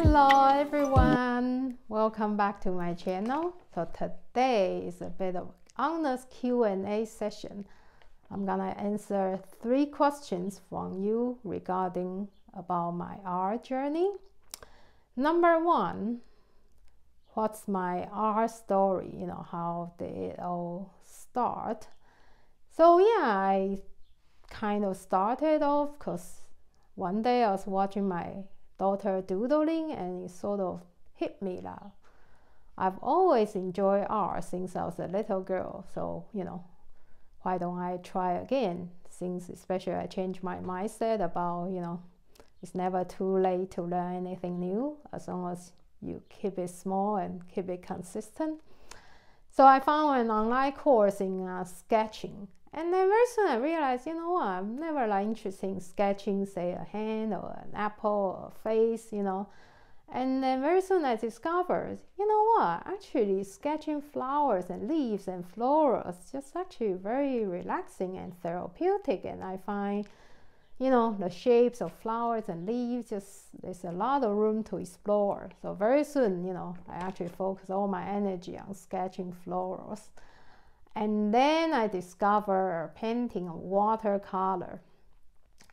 Hello everyone, welcome back to my channel. So today is a bit of honest Q&A session. I'm gonna answer 3 questions from you regarding about my art journey. Number 1, what's my art story? How did it all start? So yeah, I kind of started off because one day I was watching my daughter doodling and it sort of hit me that I've always enjoyed art since I was a little girl. So why don't I try again, since especially I changed my mindset about it's never too late to learn anything new as long as you keep it small and keep it consistent. So I found an online course in sketching. And then very soon I realized, I'm never interested in sketching, say, a hand or an apple or a face, And then very soon I discovered, actually sketching flowers and leaves and florals just actually very relaxing and therapeutic. And I find, the shapes of flowers and leaves, there's a lot of room to explore. So very soon, I actually focus all my energy on sketching florals. And then I discovered painting on watercolor.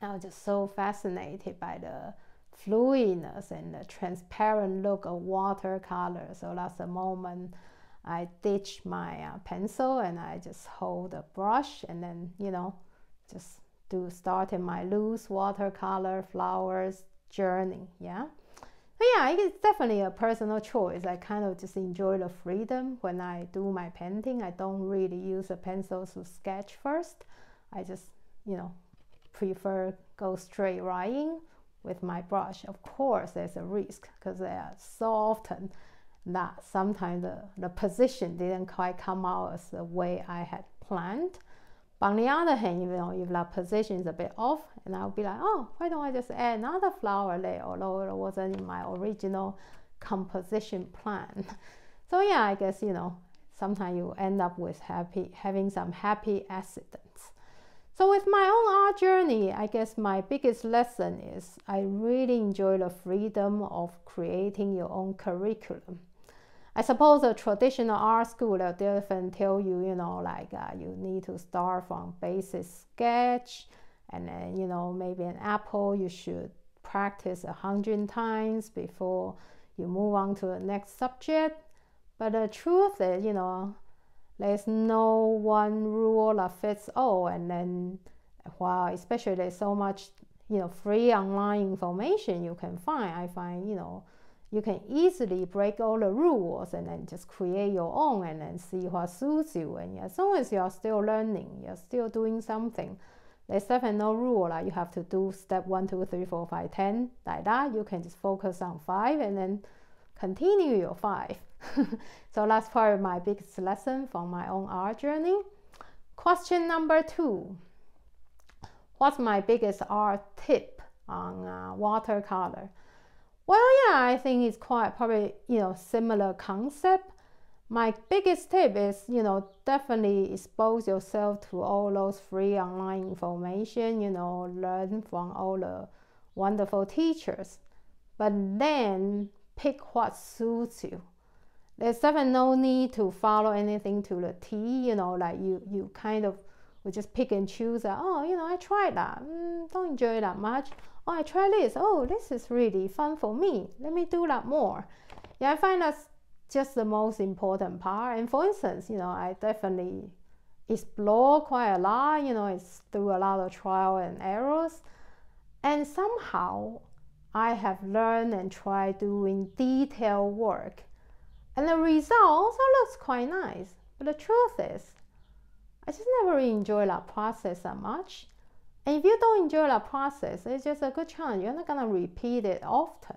I was just so fascinated by the fluidness and the transparent look of watercolor. So that's the moment I ditched my pencil and I just hold a brush and then, just starting my loose watercolor flowers journey. Yeah. But yeah, it's definitely a personal choice. I kind of just enjoy the freedom when I do my painting. I don't really use a pencil to sketch first. I just, prefer go straight writing with my brush. Of course, there's a risk because they are so often that sometimes the position didn't quite come out as the way I had planned. But on the other hand, if that position is a bit off, and I'll be like, oh, why don't I just add another flower there, although it wasn't in my original composition plan. So yeah, I guess, sometimes you end up with having some happy accidents. So with my own art journey, I guess my biggest lesson is I really enjoy the freedom of creating your own curriculum. I suppose a traditional art school, they'll often tell you, you need to start from basic sketch, and then, maybe an apple you should practice 100 times before you move on to the next subject. But the truth is, there's no one rule that fits all. And then, while especially there's so much, free online information you can find, I find, you can easily break all the rules and then just create your own and then see what suits you. And as long as you're still learning, you're still doing something, there's definitely no rule like you have to do step 1, 2, 3, 4, 5, 10 like that. You can just focus on 5 and then continue your 5. So that's part of my biggest lesson from my own art journey. Question number 2. What's my biggest art tip on watercolor? Well, yeah, I think it's quite probably, similar concept. My biggest tip is, definitely expose yourself to all those free online information, learn from all the wonderful teachers. But then pick what suits you. There's definitely no need to follow anything to the T, like you kind of would just pick and choose that, I tried that, don't enjoy it that much. Oh, I tried this. Oh, this is really fun for me. Let me do that more. Yeah, I find that's just the most important part. And for instance, I definitely explore quite a lot. It's through a lot of trial and errors. And somehow I have learned and tried doing detailed work. And the result also looks quite nice. But the truth is, I just never really enjoy that process that much. And if you don't enjoy that process, it's just a good chance you're not going to repeat it often.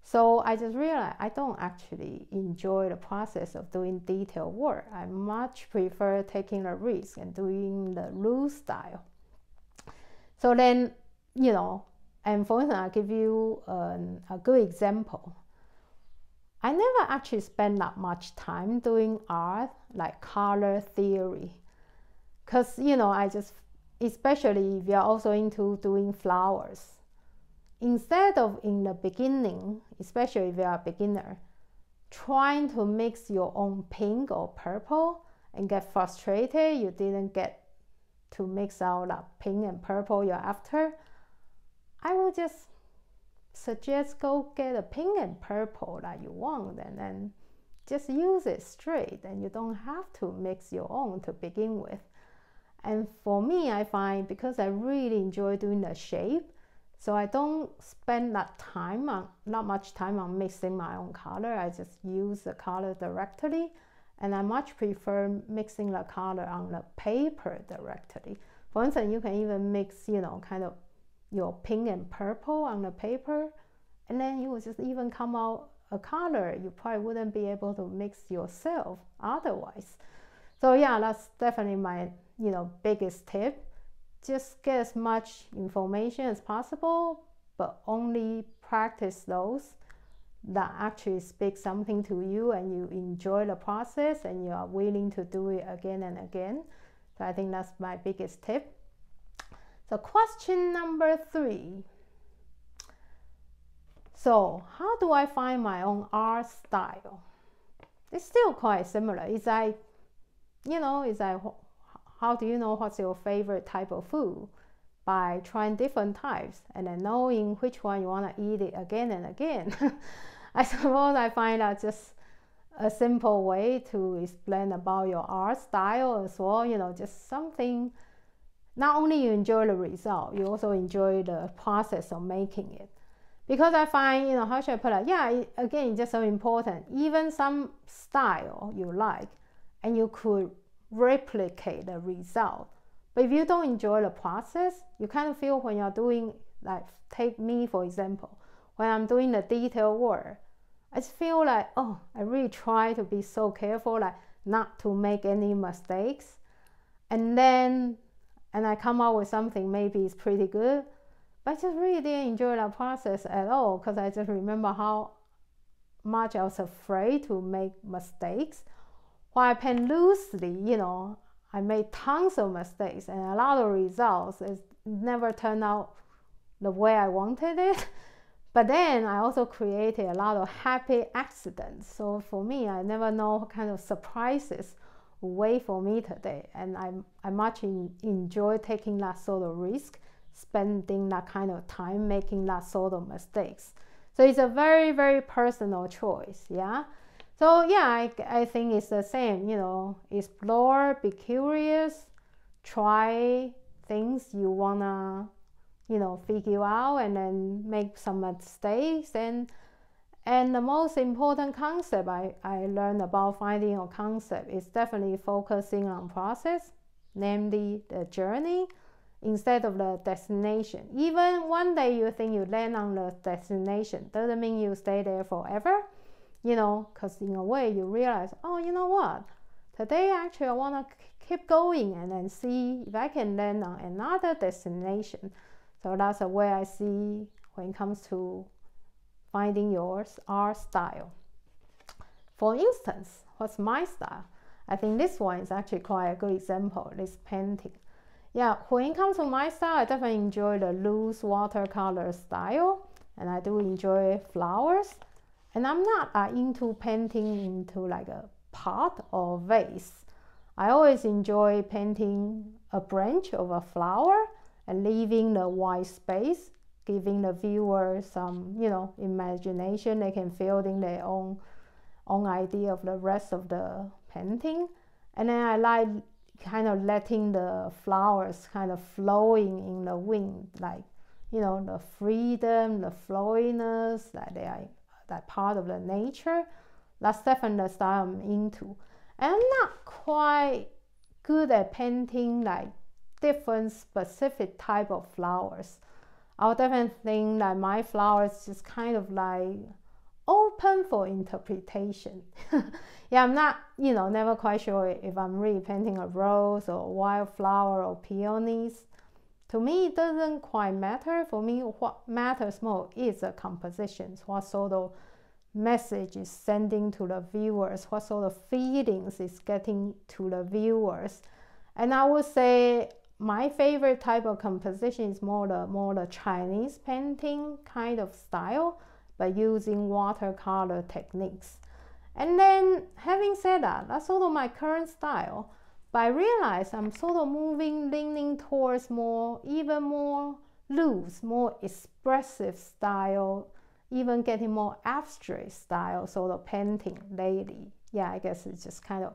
So I just realized I don't actually enjoy the process of doing detailed work. I much prefer taking a risk and doing the loose style. So then, and for instance, I'll give you a good example. I never actually spend that much time doing art, like color theory. Because, I just, especially if you're also into doing flowers, instead of in the beginning, especially if you are a beginner, trying to mix your own pink or purple and get frustrated you didn't get to mix out that pink and purple you're after, I will just suggest go get a pink and purple that you want and then just use it straight, and you don't have to mix your own to begin with. And for me, I find because I really enjoy doing the shape, so I don't spend that time on, not much time on mixing my own color. I just use the color directly, and I much prefer mixing the color on the paper directly. For instance, you can even mix, kind of your pink and purple on the paper, and then you will just even come out a color you probably wouldn't be able to mix yourself otherwise. So yeah, that's definitely my biggest tip. Just get as much information as possible, but only practice those that actually speak something to you and you enjoy the process and you are willing to do it again and again. So I think that's my biggest tip. So question number 3. So how do I find my own art style? It's still quite similar. It's like, how do you know what's your favorite type of food? By trying different types and then knowing which one you want to eat it again and again. I suppose I find that just a simple way to explain about your art style as well. Just something, not only you enjoy the result, you also enjoy the process of making it. Because I find, how should I put it? Yeah, again, it's just so important. Even some style you like, and you could replicate the result. But if you don't enjoy the process, you kind of feel when you're doing, like, take me for example, when I'm doing the detailed work, I just feel like, I really try to be so careful, like not to make any mistakes. And I come out with something maybe it's pretty good, but I just really didn't enjoy that process at all, because I just remember how much I was afraid to make mistakes. While I paint loosely, I made tons of mistakes and a lot of results. It never turned out the way I wanted it. But then I also created a lot of happy accidents. So for me, I never know what kind of surprises wait for me today. And I much enjoy taking that sort of risk, spending that kind of time making that sort of mistakes. So it's a very, very personal choice, yeah? So yeah, I think it's the same, explore, be curious, try things you wanna, figure out, and then make some mistakes. And the most important concept I learned about finding a concept is definitely focusing on process, namely the journey, instead of the destination. Even one day you think you land on the destination, doesn't mean you stay there forever, because in a way you realize, you know what, today actually I want to keep going and then see if I can land on another destination. So that's the way I see when it comes to finding your art style. For instance, what's my style? I think this one is actually quite a good example, this painting. Yeah, when it comes to my style, I definitely enjoy the loose watercolor style, and I do enjoy flowers. And I'm not into painting into like a pot or vase. I always enjoy painting a branch of a flower and leaving the white space, giving the viewer some, imagination. They can fill in their own idea of the rest of the painting. And then I like kind of letting the flowers kind of flowing in the wind, like, the freedom, the flowiness, that they are that part of the nature. That's definitely the style I'm into. And I'm not quite good at painting like different specific type of flowers. I would definitely think that my flowers just kind of like open for interpretation. Yeah, I'm not, never quite sure if I'm really painting a rose or wildflower or peonies. To me, it doesn't quite matter. For me, what matters more is the compositions, what sort of message is sending to the viewers, what sort of feelings is getting to the viewers. And I would say my favorite type of composition is more the Chinese painting kind of style, but using watercolor techniques. And then having said that, that's sort of my current style. But I realize I'm sort of leaning towards even more loose, more expressive style, even getting more abstract style sort of painting lately. Yeah, I guess it's just kind of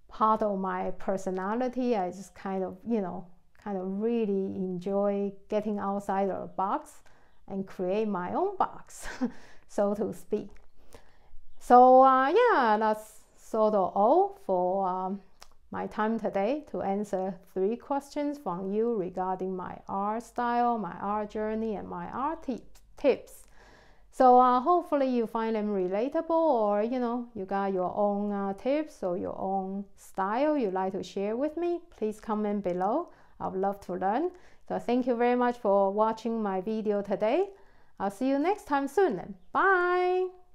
part of my personality. I just kind of really enjoy getting outside of the box and create my own box, so to speak. So yeah, that's sort of all for my time today to answer 3 questions from you regarding my art style, my art journey, and my art tips. So hopefully you find them relatable, or you got your own tips or your own style you'd like to share with me. Please comment below. I would love to learn. So thank you very much for watching my video today. I'll see you next time soon. Bye!